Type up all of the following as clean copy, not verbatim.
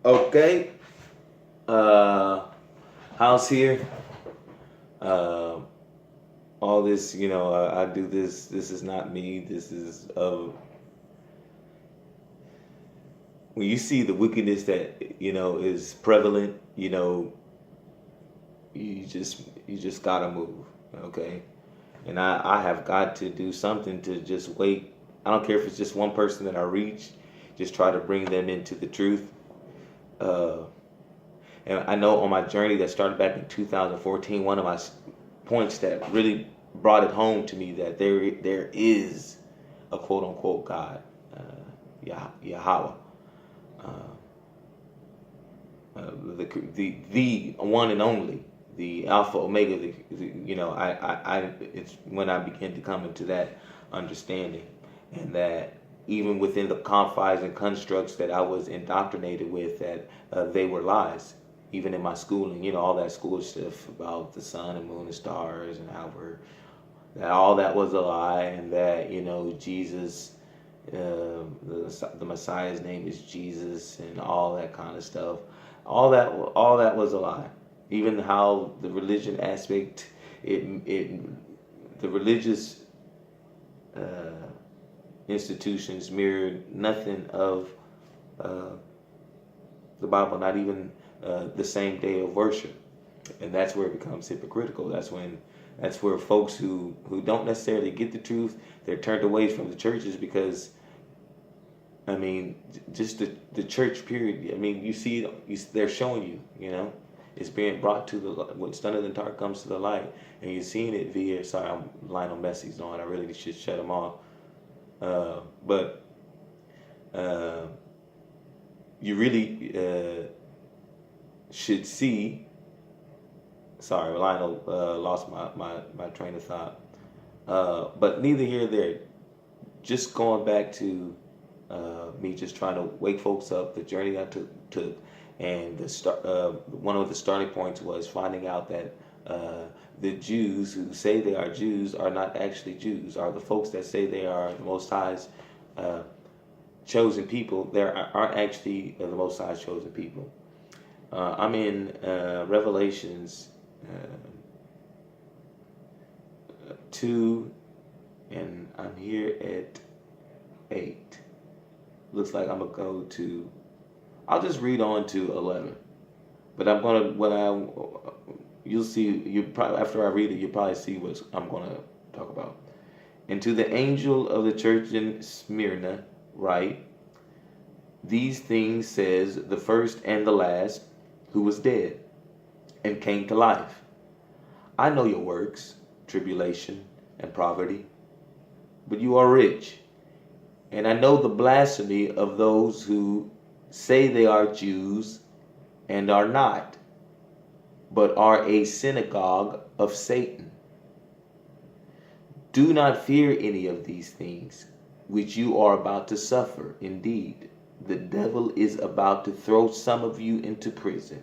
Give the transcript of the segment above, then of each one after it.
Okay. House here. Uh, all this, I do this. This is not me. This is when you see the wickedness that is prevalent. You just gotta move. Okay. And I have got to do something to just wait. I don't care if it's just one person that I reach. Just try to bring them into the truth. Uh, And I know on my journey that started back in 2014, one of my points that really brought it home to me that there is a quote unquote God, Yahweh, uh, the one and only, the Alpha Omega. It's when I began to come into that understanding, and that even within the confines and constructs that I was indoctrinated with, that they were lies. Even in my schooling, all that school stuff about the sun and moon and stars and that all that was a lie, and that Jesus, the Messiah's name is Jesus, and all that kind of stuff. All that was a lie. Even how the religion aspect, the religious uh, institutions mirrored nothing of uh, the Bible, not even the same day of worship, and that's where it becomes hypocritical. That's where folks who don't necessarily get the truth, they're turned away from the churches because, I mean, just the church period. I mean, they're showing it's being brought to the what's done in the dark comes to the light, and you're seeing it via. Sorry, I'm Lionel Messi's on. I really should shut him off, but you really should see. Sorry, Lionel lost my train of thought. But neither here nor there. Just going back to me just trying to wake folks up, the journey I took, and one of the starting points was finding out that the Jews who say they are Jews are not actually Jews, are the folks that say they are the Most High's chosen people. They aren't actually the Most High's chosen people. I'm in Revelations 2, and I'm here at 8. Looks like I'm going to go to, I'll just read on to 11. But I'm going to, you'll see, after I read it, you'll probably see what I'm going to talk about. And to the angel of the church in Smyrna, write, these things says the first and the last, who was dead and came to life. I know your works, tribulation and poverty, but you are rich. And I know the blasphemy of those who say they are Jews and are not, but are a synagogue of Satan. Do not fear any of these things, which you are about to suffer. Indeed, the devil is about to throw some of you into prison,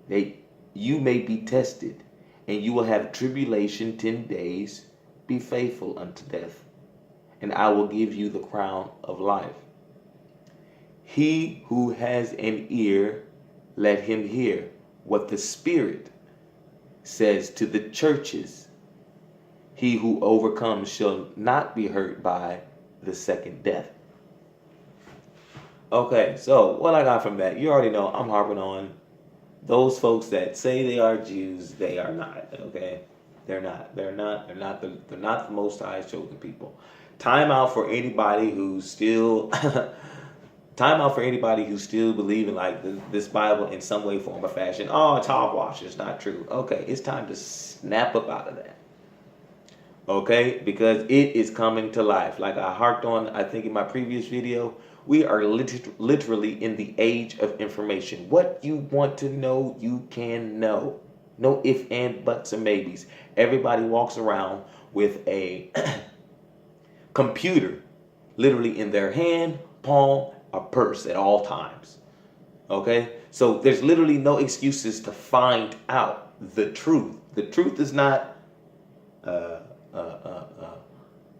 that you may be tested, and you will have tribulation 10 days. Be faithful unto death, and I will give you the crown of life. He who has an ear, let him hear what the Spirit says to the churches. He who overcomes shall not be hurt by the second death. Okay, so what I got from that, you already know I'm harping on those folks that say they are Jews. They are not. Okay, they're not. They're not the Most High's chosen people. Time out for anybody who's still. Time out for anybody who's still believing like this Bible in some way, form, or fashion. Oh, it's hogwash. It's not true. Okay, it's time to snap up out of that. Okay, because it is coming to life. Like I harped on, I think in my previous video, we are literally in the age of information. What you want to know, you can know. No ifs, and buts, and maybes. Everybody walks around with a computer literally in their hand, palm, or purse at all times. Okay? So there's literally no excuses to find out the truth. The truth is not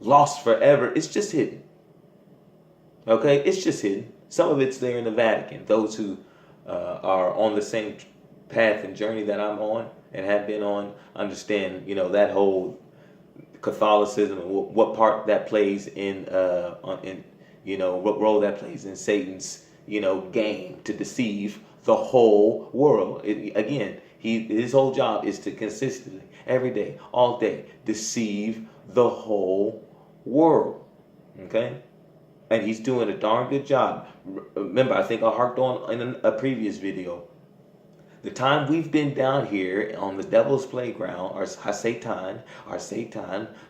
lost forever. It's just hidden. Okay? It's just hidden. Some of it's there in the Vatican. Those who are on the same path and journey that I'm on and have been on, understand, that whole Catholicism and what part that plays what role that plays in Satan's, game to deceive the whole world. Again, his whole job is to consistently, every day, all day, deceive the whole world. Okay? And he's doing a darn good job. Remember, I think I harped on in a previous video. The time we've been down here on the devil's playground, or Satan,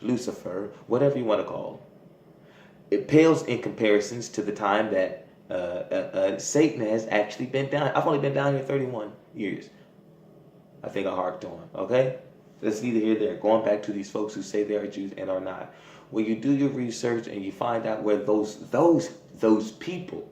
Lucifer, whatever you want to call it pales in comparisons to the time that Satan has actually been down. I've only been down here 31 years. I think I harped on. Okay? That's neither here nor there. Going back to these folks who say they are Jews and are not. When you do your research and you find out where those people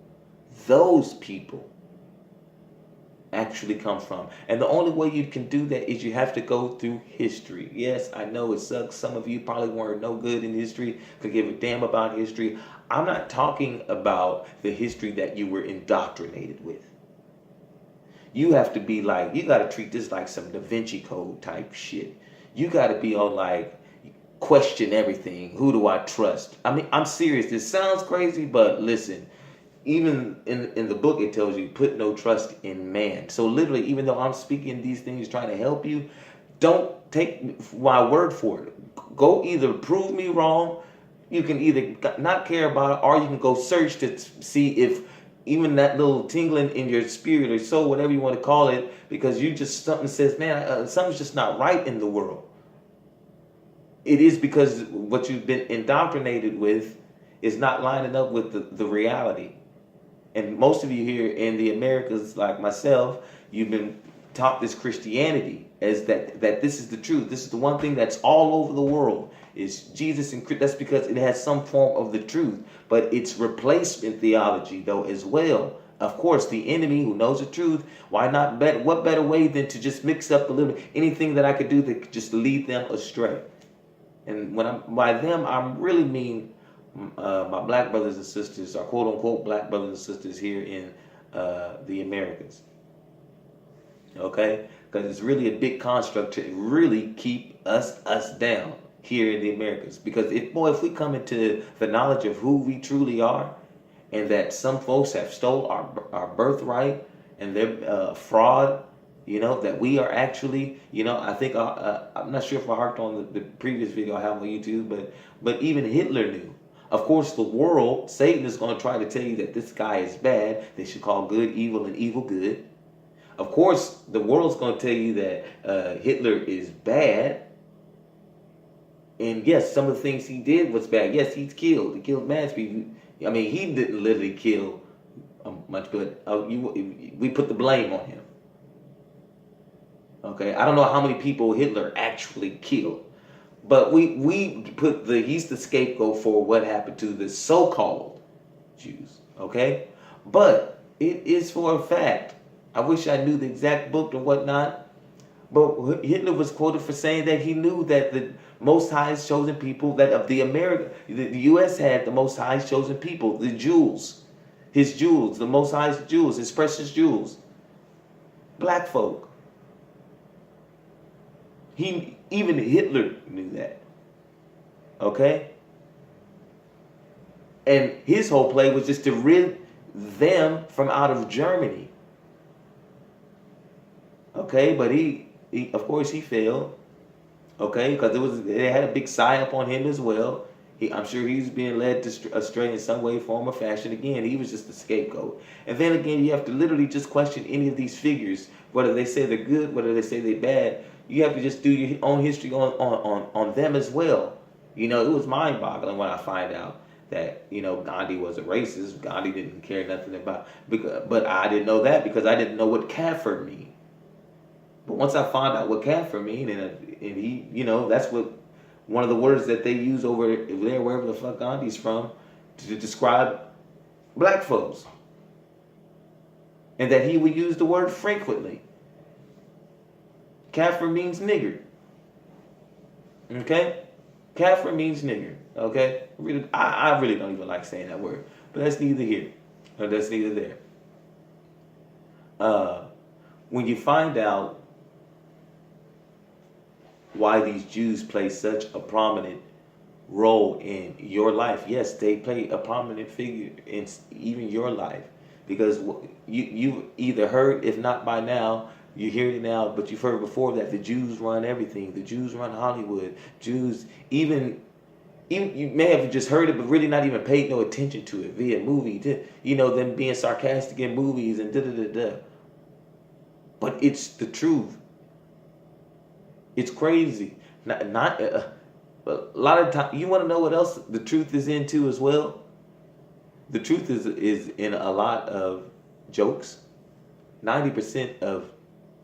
actually come from. And the only way you can do that is you have to go through history. Yes, I know it sucks. Some of you probably weren't no good in history, could give a damn about history. I'm not talking about the history that you were indoctrinated with. You have to be like, you got to treat this like some Da Vinci Code type shit. You got to be on like, question everything. Who do I trust? I mean, I'm serious. This sounds crazy, but listen. Even in the book, it tells you, put no trust in man. So literally, even though I'm speaking these things, trying to help you, don't take my word for it. Go either prove me wrong, you can either not care about it, or you can go search to see if even that little tingling in your spirit or soul, whatever you want to call it, because something says, man, something's just not right in the world. It is because what you've been indoctrinated with is not lining up with the reality. And most of you here in the Americas, like myself, you've been taught this Christianity as that this is the truth. This is the one thing that's all over the world is Jesus and Christ. That's because it has some form of the truth, but it's replacement theology though as well. Of course, the enemy who knows the truth, why not bet? What better way than to just mix up a little anything that I could do that could just lead them astray? And by them, I really mean my black brothers and sisters, our quote unquote black brothers and sisters here in the Americas. Okay? Because it's really a big construct to really keep us down here in the Americas. Because if we come into the knowledge of who we truly are, and that some folks have stole our birthright and they're fraud, that we are actually, I think, I'm not sure if I harped on the previous video I have on YouTube, but even Hitler knew. Of course, the world, Satan is going to try to tell you that this guy is bad. They should call good evil and evil good. Of course, the world's going to tell you that Hitler is bad. And yes, some of the things he did was bad. Yes, he killed mass people. I mean, he didn't literally kill much, but we put the blame on him. Okay, I don't know how many people Hitler actually killed. But we put he's the scapegoat for what happened to the so-called Jews, okay? But it is for a fact. I wish I knew the exact book and whatnot. But Hitler was quoted for saying that he knew that the Most High's chosen people, that of the U.S. had the Most High's chosen people, the jewels, his jewels, the Most High's jewels, his precious jewels, black folk. Even Hitler knew that. Okay? And his whole play was just to rid them from out of Germany. Okay? But he of course he failed. Okay? Because they had a big psyop on him as well. I'm sure he's being led astray in some way, form, or fashion. Again, he was just a scapegoat. And then again, you have to literally just question any of these figures, whether they say they're good, whether they say they're bad. You have to just do your own history on them as well. It was mind-boggling when I find out that, Gandhi was a racist. Gandhi didn't care nothing about, but I didn't know that because I didn't know what kafir mean. But once I found out what kafir mean, and he, that's what one of the words that they use over there, wherever the fuck Gandhi's from, to describe black folks. And that he would use the word frequently. Kafir means nigger. Okay? Kafir means nigger. Okay? I really don't even like saying that word. But that's neither here. Or that's neither there. uh, when you find out why these Jews play such a prominent role in your life, yes, they play a prominent figure in even your life, because you either heard, if not by now, you hear it now, but you've heard before that the Jews run everything. The Jews run Hollywood. Jews, even you may have just heard it, but really not even paid no attention to it via movie. Them being sarcastic in movies and da da da da. But it's the truth. It's crazy. Not a lot of time. You want to know what else the truth is into as well? The truth is in a lot of jokes. 90% of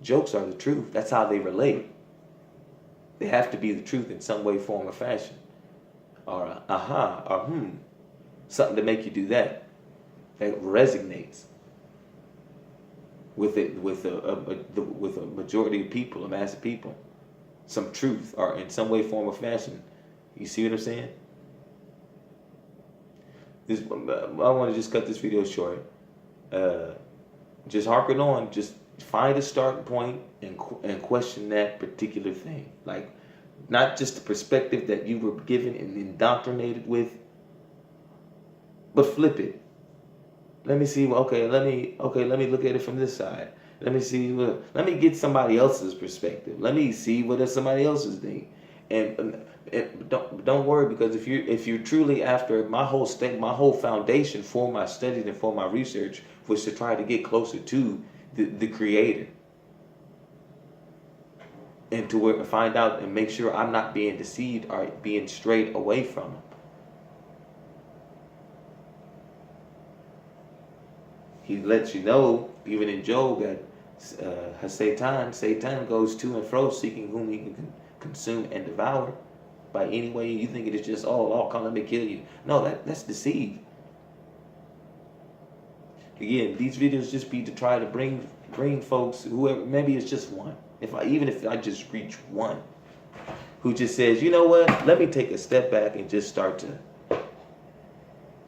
jokes are the truth. That's how they relate. They have to be the truth in some way, form, or fashion. Or aha, or something to make you do that. That resonates with a majority of people, a mass of people. Some truth, or in some way, form, or fashion. You see what I'm saying? I want to just cut this video short. Just harken on. Just find a starting point and question that particular thing. Like, not just the perspective that you were given and indoctrinated with, but flip it. Let me see. Let me look at it from this side. Let me see. Let me get somebody else's perspective. Let me see what is somebody else's thing. And don't worry, because if you're truly after, my whole foundation for my studies and for my research was to try to get closer to the Creator, and to find out and make sure I'm not being deceived or being strayed away from Him. He lets you know, even in Job, that Satan goes to and fro seeking whom he can consume and devour by any way. You think it is just, come, let me kill you. No, that's deceit. Again, these videos just be to try to bring folks, whoever, maybe it's just one. Even if I just reach one who just says, you know what, let me take a step back and just start to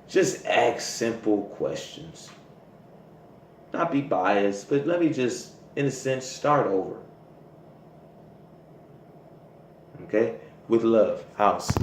just ask simple questions. Not be biased, but let me just, in a sense, start over. Okay? With love. House.